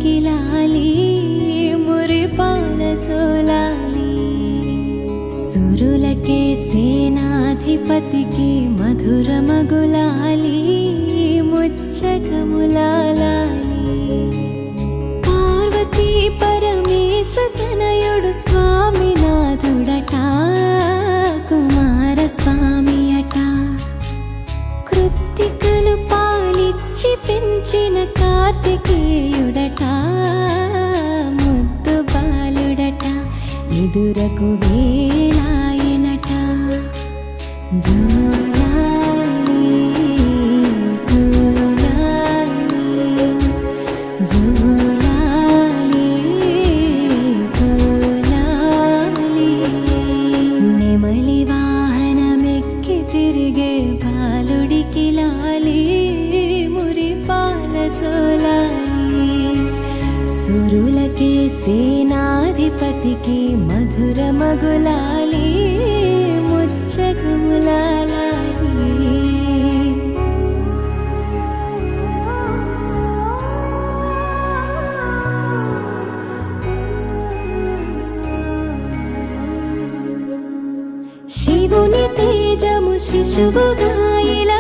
బాలుడికి లాలి మురిపాల జోలాలి సురులకే సేనాధిపతికి మధుర మగులాలి ముచ్చకములాలి పార్వతీ పరమేశ తనయుడు స్వామినాథుడట కుమారస్వామి అట కృత్తికలు పాలిచ్చి పెంచిన కార్తికేయుడట ముద్దు బాలుడట ఎదురకు వేళాయనట జోలాలి జోలాలి జోలాలి జోలాలి నెమలి వాహనమెక్కి తిరిగే బాలుడికి లాలి మురిపాల జోలాలి సురులకే సేనాధిపతికి మధుర మగులాలి ముచ్చకములాలి శివుని తేజము శిశువుగా ఇలా